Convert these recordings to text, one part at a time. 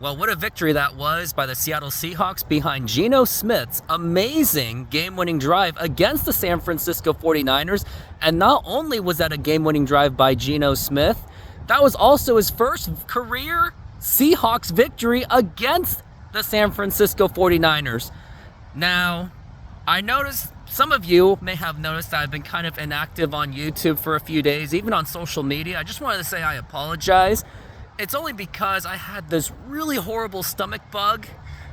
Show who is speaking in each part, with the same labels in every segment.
Speaker 1: Well, what a victory that was by the Seattle Seahawks behind Geno Smith's amazing game-winning drive against the San Francisco 49ers. And not only was that a game-winning drive by Geno Smith, that was also his first career Seahawks victory against the San Francisco 49ers. Now, I noticed some of you may have noticed that I've been kind of inactive on YouTube for a few days, even on social media. I just wanted to say I apologize. It's only because I had this really horrible stomach bug.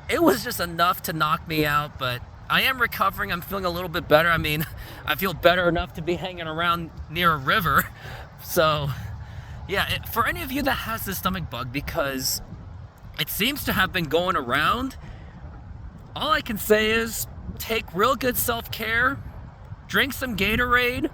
Speaker 1: It was just enough to knock me out, but I am recovering. I'm feeling a little bit better. I mean, I feel better enough to be hanging around near a river. So, yeah, for any of you that has this stomach bug, because it seems to have been going around, all I can say is take real good self-care, drink some Gatorade,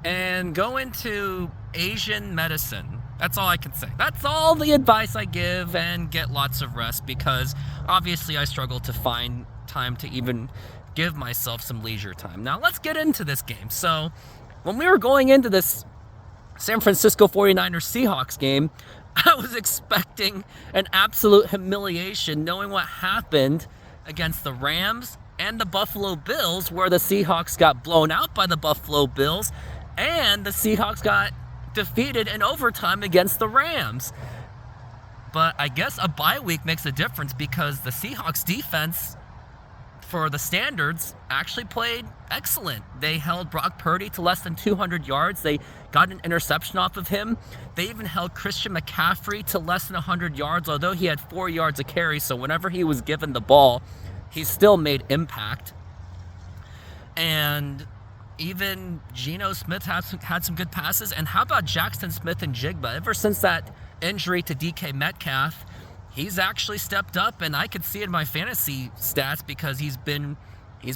Speaker 1: and go into Asian medicine. That's all I can say. That's all the advice I give, and get lots of rest, because obviously I struggle to find time to even give myself some leisure time. Now let's get into this game. So when we were going into this San Francisco 49ers Seahawks game, I was expecting an absolute humiliation knowing what happened against the Rams and the Buffalo Bills, where the Seahawks got blown out by the Buffalo Bills and the Seahawks got defeated in overtime against the Rams. But I guess a bye week makes a difference, because the Seahawks defense, for the standards, actually played excellent. They held Brock Purdy to less than 200 yards. They got an interception off of him. They even held Christian McCaffrey to less than 100 yards, although he had 4 yards of carry. So whenever he was given the ball, he still made impact. And even Geno Smith had some good passes. And how about Jackson Smith and Jigba? Ever since that injury to DK Metcalf, he's actually stepped up, and I could see it in my fantasy stats, because he's been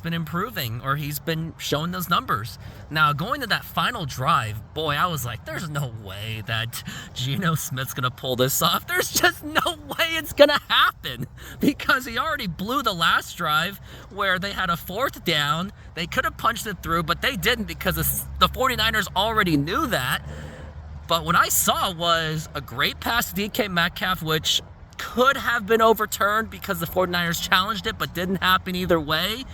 Speaker 1: improving, or he's been showing those numbers. Now, going to that final drive, boy, I was like, there's no way that Geno Smith's going to pull this off. There's just no way it's going to happen, because he already blew the last drive where they had a 4th down. They could have punched it through, but they didn't, because the 49ers already knew that. But what I saw was a great pass to DK Metcalf, which could have been overturned because the 49ers challenged it, but didn't happen either way.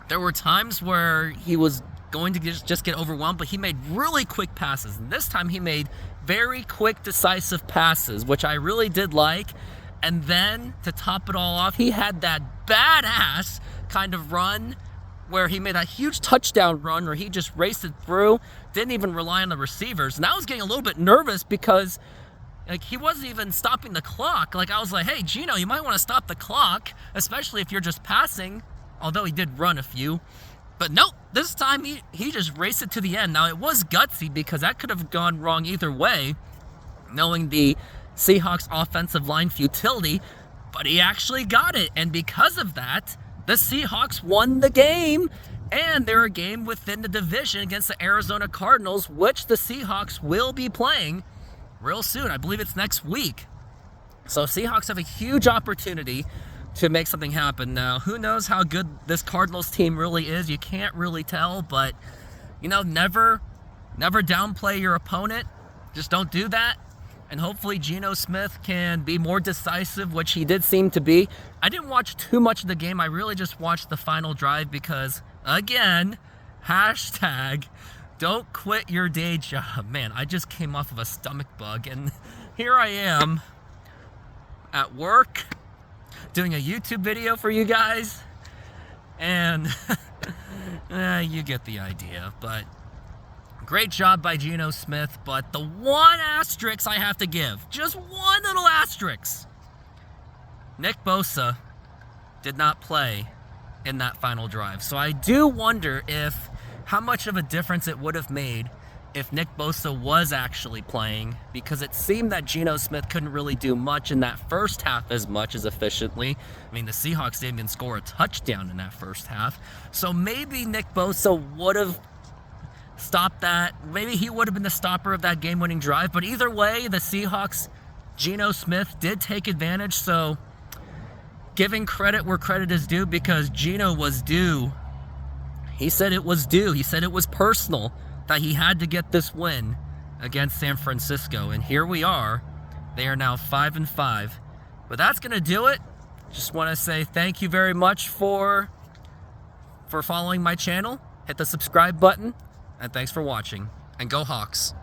Speaker 1: There were times where he was going to just get overwhelmed, but he made really quick passes. And this time he made very quick, decisive passes, which I really did like. And then, to top it all off, he had that badass kind of run where he made a huge touchdown run where he just raced it through, didn't even rely on the receivers. And I was getting a little bit nervous, because he wasn't even stopping the clock. I was like, hey, Geno, you might want to stop the clock, especially if you're just passing, although he did run a few. But nope, this time he just raced it to the end. Now, it was gutsy, because that could have gone wrong either way, knowing the Seahawks offensive line futility, but he actually got it. And because of that, the Seahawks won the game, and they're a game within the division against the Arizona Cardinals, which the Seahawks will be playing real soon. I believe it's next week. So Seahawks have a huge opportunity to make something happen. Now, who knows how good this Cardinals team really is? You can't really tell, but, never downplay your opponent. Just don't do that. And hopefully Geno Smith can be more decisive, which he did seem to be. I didn't watch too much of the game. I really just watched the final drive, because, again, hashtag don't quit your day job. Man, I just came off of a stomach bug, and here I am at work doing a YouTube video for you guys, and you get the idea. But great job by Geno Smith, but the one asterisk I have to give, just one little asterisk, Nick Bosa did not play in that final drive. So I do wonder how much of a difference it would have made if Nick Bosa was actually playing, because it seemed that Geno Smith couldn't really do much in that first half as much as efficiently. I mean, the Seahawks didn't even score a touchdown in that first half. So maybe Nick Bosa would have stopped that. Maybe he would have been the stopper of that game-winning drive. But either way, the Seahawks, Geno Smith did take advantage. So giving credit where credit is due, because Geno was due. He said it was due. He said it was personal that he had to get this win against San Francisco. And here we are, They are now 5-5. But that's going to do it. Just want to say thank you very much for following my channel. Hit the subscribe button. And thanks for watching. And go Hawks.